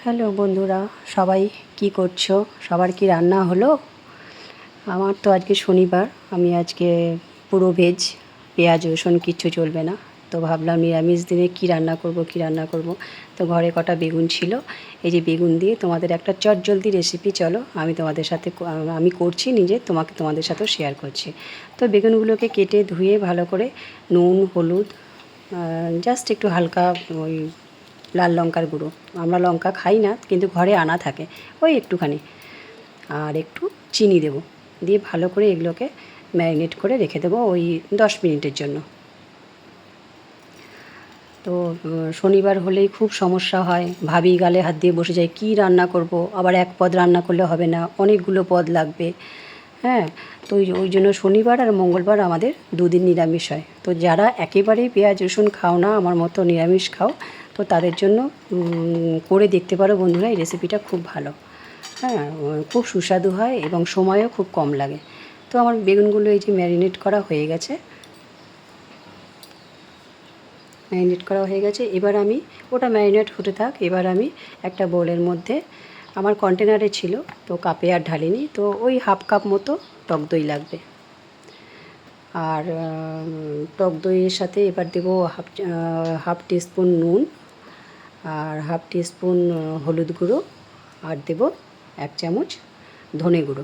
Hello বন্ধুরা, সবাই কি করছো? সবার কি রান্না হলো? আমার তো আজকে শনিবার, আমি আজকে পুরো ভেজ, পেঁয়াজ রসুন কিচ্ছু চলবে না। তো ভাবলাম নিরামিষ দিনে কি রান্না করব। তো ঘরে কটা বেগুন ছিল, এই যে বেগুন দিয়ে তোমাদের একটা চটজলদি রেসিপি, চলো আমি তোমাদের সাথে আমি করছি নিজে, তোমাদের সাথেও শেয়ার করছি। তো বেগুনগুলোকে কেটে ধুয়ে ভালো করে নুন হলুদ, জাস্ট একটু হালকা ওই লাল লঙ্কার গুঁড়ো, আমরা লঙ্কা খাই না কিন্তু ঘরে আনা থাকে, ওই একটুখানি, আর একটু চিনি দেবো, দিয়ে ভালো করে এগুলোকে ম্যারিনেট করে রেখে দেবো ওই 10 মিনিটের জন্য। তো শনিবার হলেই খুব সমস্যা হয়, ভাবি গালে হাত দিয়ে বসে যায়, কী রান্না করব, আবার এক পদ রান্না করলে হবে না, অনেকগুলো পদ লাগবে। হ্যাঁ, তো ওই জন্য শনিবার আর মঙ্গলবার আমাদের দুদিন নিরামিষ হয়। তো যারা একেবারেই পেঁয়াজ রসুন খাও না, আমার মতো নিরামিষ খাও, তো তাদের জন্য করে দেখতে পারো বন্ধুরা, এই রেসিপিটা খুব ভালো। হ্যাঁ, খুব সুস্বাদু হয় এবং সময়ও খুব কম লাগে। তো আমার বেগুনগুলো এই যে ম্যারিনেট করা হয়ে গেছে, এবার আমি ওটা ম্যারিনেট হতে থাক। এবার আমি একটা বোলের মধ্যে, আমার কন্টেনারে ছিল তো কাপে আর ঢালিনি, তো ওই হাফ কাপ মতো টক দই লাগবে। আর টক দইয়ের সাথে এবার দেবো হাফ টিস্পুন নুন, আর হাফ টিস্পুন হলুদ গুঁড়ো, আর দেবো 1 চামচ ধনে গুঁড়ো,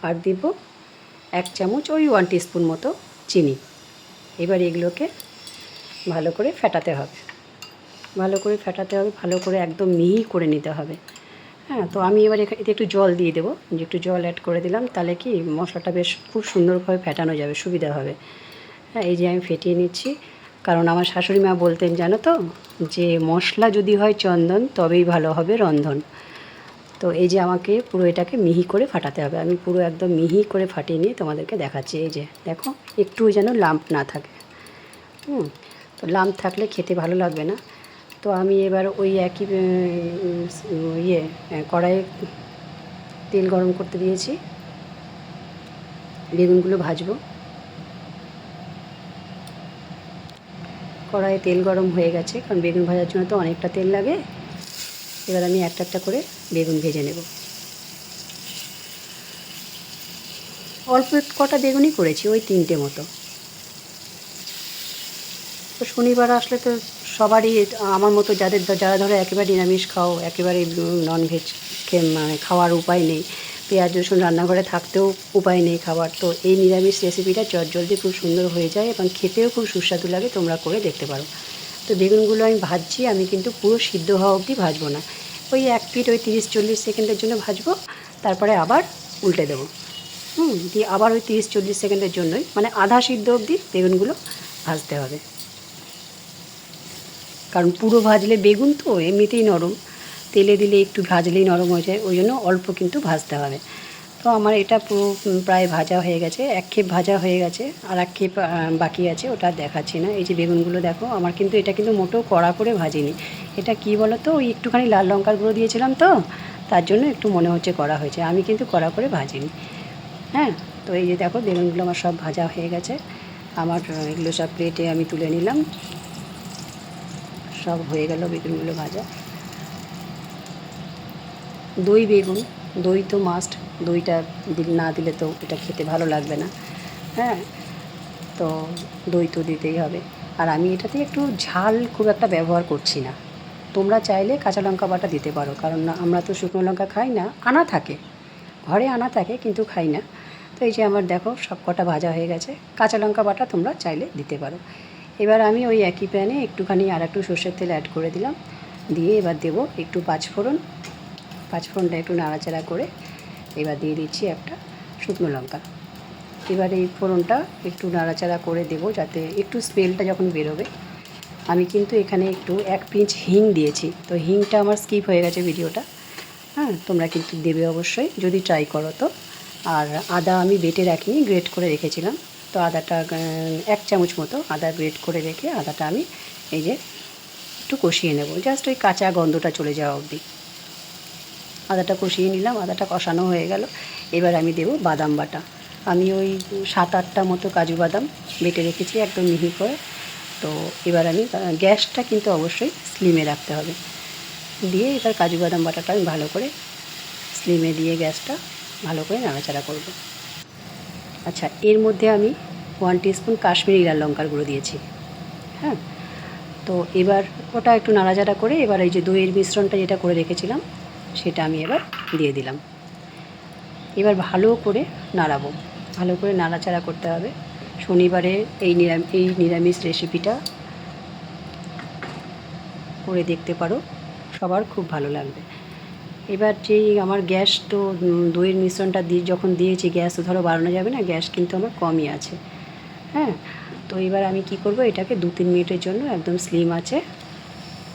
আর দেব 1 চামচ ওই 1 টিস্পুন মতো চিনি। এবার এগুলোকে ভালো করে ফেটাতে হবে, ভালো করে একদম মিহি করে নিতে হবে। হ্যাঁ, তো আমি এবার এতে একটু জল দিয়ে দেবো, যে একটু জল অ্যাড করে দিলাম, তাহলে কি মশলাটা বেশ খুব সুন্দরভাবে ফেটানো যাবে, সুবিধা হবে। হ্যাঁ, এই যে আমি ফেটিয়ে নিচ্ছি, কারণ আমার শাশুড়ি মা বলতেন জানো তো, যে মশলা যদি হয় চন্দন তবেই ভালো হবে রন্ধন। তো এই যে আমাকে পুরো এটাকে মিহি করে ফাটাতে হবে, আমি পুরো একদম মিহি করে ফাটিয়ে নিয়ে তোমাদেরকে দেখাচ্ছি। এই যে দেখো, একটু যেন লাম্প না থাকে। তো লাম্প থাকলে খেতে ভালো লাগবে না। তো আমি এবার ওই একই কড়াইয়ে তেল গরম করতে দিয়েছি, বেগুনগুলো ভাজবো। কড়াইয়ে তেল গরম হয়ে গেছে, কারণ বেগুন ভাজার জন্য তো অনেকটা তেল লাগে। এবার আমি একটা একটা করে বেগুন ভেজে নেব। অল্প কটা বেগুনই করেছি, ওই 3টে মতো। তো শনিবার আসলে তো সবারই, আমার মতো যারা ধরো একেবারে নিরামিষ খাও, একেবারে ননভেজ মানে খাওয়ার উপায় নেই, পেঁয়াজ রসুন রান্নাঘরে থাকতেও উপায় নেই খাবার, তো এই নিরামিষ রেসিপিটা চটজলদি খুব সুন্দর হয়ে যায় এবং খেতেও খুব সুস্বাদু লাগে, তোমরা করে দেখতে পারো। তো বেগুনগুলো আমি ভাজছি, আমি কিন্তু পুরো সিদ্ধ হওয়া অবধি ভাজবো না, ওই এক পিঠ ওই 30-40 সেকেন্ডের জন্য ভাজবো, তারপরে আবার উল্টে দেবো। দিয়ে আবার ওই 30-40 সেকেন্ডের জন্যই, মানে আধা সিদ্ধ অবধি বেগুনগুলো ভাজতে হবে, কারণ পুরো ভাজলে বেগুন তো এমনিতেই নরম, তেলে দিলে একটু ভাজলেই নরম হয়ে যায়, ওই জন্য অল্প কিন্তু ভাজতে হবে। তো আমার এটা পুরো প্রায় ভাজা হয়ে গেছে, এক খেপ ভাজা হয়ে গেছে, আর এক খেপ বাকি আছে, ওটা দেখাচ্ছি না। এই যে বেগুনগুলো দেখো, আমার কিন্তু এটা কিন্তু মোটেও কড়া করে ভাজিনি, এটা কি বলো তো, ওই একটুখানি লাল লঙ্কার গুঁড়ো দিয়েছিলাম তো, তার জন্য একটু মনে হচ্ছে কড়া হয়েছে, আমি কিন্তু কড়া করে ভাজিনি। হ্যাঁ, তো এই যে দেখো বেগুনগুলো আমার সব ভাজা হয়ে গেছে, আমার এগুলো সব প্লেটে আমি তুলে নিলাম, সব হয়ে গেল বেগুনগুলো ভাজা। দই বেগুন, দই তো মাস্ট, দইটা না দিলে তো এটা খেতে ভালো লাগবে না। হ্যাঁ, তো দই তো দিতেই হবে। আর আমি এটাতে একটু ঝাল খুব একটা ব্যবহার করছি না, তোমরা চাইলে কাঁচা লঙ্কা বাটা দিতে পারো, কারণ আমরা তো শুকনো লঙ্কা খাই না, আনা থাকে ঘরে, আনা থাকে কিন্তু খাই না। তো এই যে আমার দেখো সব কটা ভাজা হয়ে গেছে, কাঁচা লঙ্কা বাটা তোমরা চাইলে দিতে পারো। এবার আমি ওই একই প্যানে একটুখানি আর একটু সর্ষের তেল অ্যাড করে দিলাম, দিয়ে এবার দেবো একটু পাঁচফোড়নটা একটু নাড়াচাড়া করে এবার দিয়ে দিচ্ছি একটা শুকনো লঙ্কা। এবার এই ফোড়নটা একটু নাড়াচাড়া করে দেবো, যাতে একটু স্মেলটা যখন বেরোবে। আমি কিন্তু এখানে একটু 1 পিঞ্চ হিং দিয়েছি, তো হিংটা আমার স্কিপ হয়ে গেছে ভিডিওটা। হ্যাঁ, তোমরা কিন্তু দেবে অবশ্যই যদি ট্রাই করো তো। আর আদা আমি বেটে রাখিনি, গ্রেট করে রেখেছিলাম, তো আদাটা 1 চামচ মতো আদা গ্রেট করে রেখে আদাটা আমি এই যে একটু কষিয়ে নেব, জাস্ট ওই কাঁচা গন্ধটা চলে যাওয়া অবধি। আদাটা কষিয়ে নিলাম, আদাটা কষানো হয়ে গেল। এবার আমি দেবো বাদাম বাটা, আমি ওই 7-8টা মতো কাজু বাদাম বেটে রেখেছি একদম মিহি করে, তো এবার আমি গ্যাসটা কিন্তু অবশ্যই স্লিমে রাখতে হবে। দিয়ে এবার কাজু বাদাম বাটাটা আমি ভালো করে স্লিমে দিয়ে গ্যাসটা ভালো করে নাড়াচাড়া করব। আচ্ছা, এর মধ্যে আমি 1 টিস্পুন কাশ্মীরি লাল লঙ্কার গুঁড়ো দিয়েছি। হ্যাঁ, তো এবার ওটা একটু নাড়াচাড়া করে এবার এই যে দইয়ের মিশ্রণটা যেটা করে রেখেছিলাম সেটা আমি এবার দিয়ে দিলাম। এবার ভালো করে নাড়াবো, ভালো করে নাড়াচাড়া করতে হবে। শনিবারে এই নিরামিষ রেসিপিটা করে দেখতে পারো, সবার খুব ভালো লাগবে। এবার যেই আমার গ্যাস তো দইয়ের মিশ্রণটা যখন দিয়েছি গ্যাস তো ধরো বাড়ানো যাবে না, গ্যাস কিন্তু আমার কমই আছে। হ্যাঁ, তো এবার আমি কি করব, এটাকে 2-3 মিনিটের জন্য একদম স্লিম আছে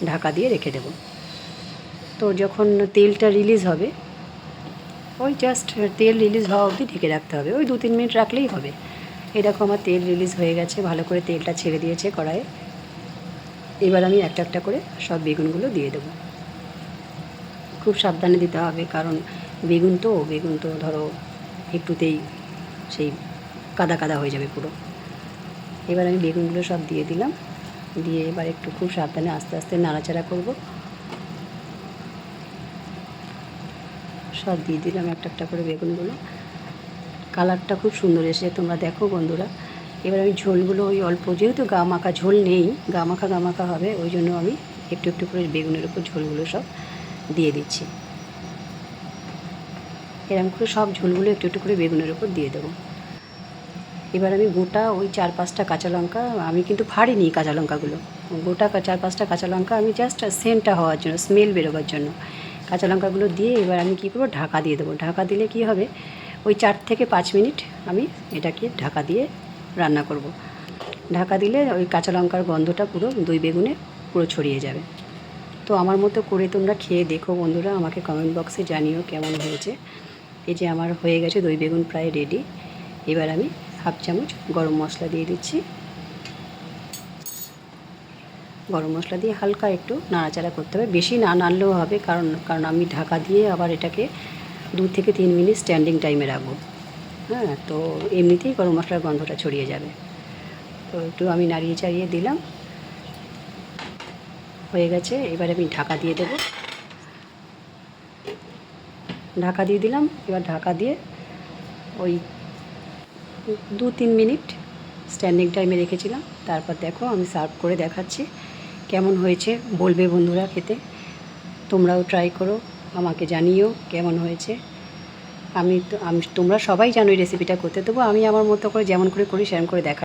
ঢাকা দিয়ে রেখে দেব। তো যখন তেলটা রিলিজ হবে, ওই জাস্ট তেল রিলিজ হওয়া অবধি ঢেকে রাখতে হবে, ওই 2-3 মিনিট রাখলেই হবে। এই দেখো আমার তেল রিলিজ হয়ে গেছে, ভালো করে তেলটা ছেড়ে দিয়েছে কড়াইয়ে। এবার আমি একটা একটা করে সব বেগুনগুলো দিয়ে দেবো। খুব সাবধানে দিতে হবে, কারণ বেগুন তো ধরো একটুতেই সেই কাদা কাদা হয়ে যাবে পুরো। এবার আমি বেগুনগুলো সব দিয়ে দিলাম, দিয়ে এবার একটু খুব সাবধানে আস্তে আস্তে নাড়াচাড়া করব। সব দিয়ে দিলাম একটা একটা করে বেগুনগুলো। কালারটা খুব সুন্দর এসেছে, তোমরা দেখো বন্ধুরা। এবার আমি ঝোলগুলো ওই অল্প, যেহেতু গা মাখা ঝোল নেই, গা মাখা হবে, ওই জন্য আমি একটু একটু করে বেগুনের উপর ঝোলগুলো সব দিয়ে দিচ্ছি। এরকম করে সব ঝোলগুলো একটু একটু করে বেগুনের উপর দিয়ে দেবো। এবার আমি গোটা ওই 4-5টা কাঁচা লঙ্কা, আমি কিন্তু ফাড়িনি কাঁচা লঙ্কাগুলো, গোটা 4-5টা কাঁচা লঙ্কা আমি জাস্ট সেন্টটা হওয়ার জন্য, স্মেল বেরোবার জন্য কাঁচা লঙ্কাগুলো দিয়ে এবার আমি কী করবো, ঢাকা দিয়ে দেবো। ঢাকা দিলে কী হবে, ওই 4 থেকে 5 মিনিট আমি এটাকে ঢাকা দিয়ে রান্না করব। ঢাকা দিলে ওই কাঁচা লঙ্কার গন্ধটা পুরো দই বেগুনে পুরো ছড়িয়ে যাবে। তো আমার মতো করে তোমরা খেয়ে দেখো বন্ধুরা, আমাকে কমেন্ট বক্সে জানিও কেমন হয়েছে। এই যে আমার হয়ে গেছে দই বেগুন প্রায় রেডি। এবার আমি 1/2 চামচ গরম মশলা দিয়ে দিচ্ছি। গরম মশলা দিয়ে হালকা একটু নাড়াচাড়া করতে হবে, বেশি না নাড়লেও হবে, কারণ আমি ঢাকা দিয়ে আবার এটাকে 2 থেকে 3 মিনিট স্ট্যান্ডিং টাইমে রাখবো। হ্যাঁ, তো এমনিতেই গরম মশলার গন্ধটা ছড়িয়ে যাবে। তো একটু আমি নাড়িয়ে চাড়িয়ে দিলাম, হয়ে গেছে। এবার আমি ঢাকা দিয়ে দেবো, ঢাকা দিয়ে দিলাম। এবার ঢাকা দিয়ে ওই 2-3 মিনিট স্ট্যান্ডিং টাইমে রেখেছিলাম। তারপর দেখো আমি সার্ভ করে দেখাচ্ছি কেমন হয়েছে। বলবে বন্ধুরা খেতে, তোমরাও ট্রাই করো, আমাকে জানিও কেমন হয়েছে। আমি তোমরা সবাই জানো এই রেসিপিটা করতে, দেবো আমি আমার মতো করে যেমন করে করি সেরকম করে দেখা।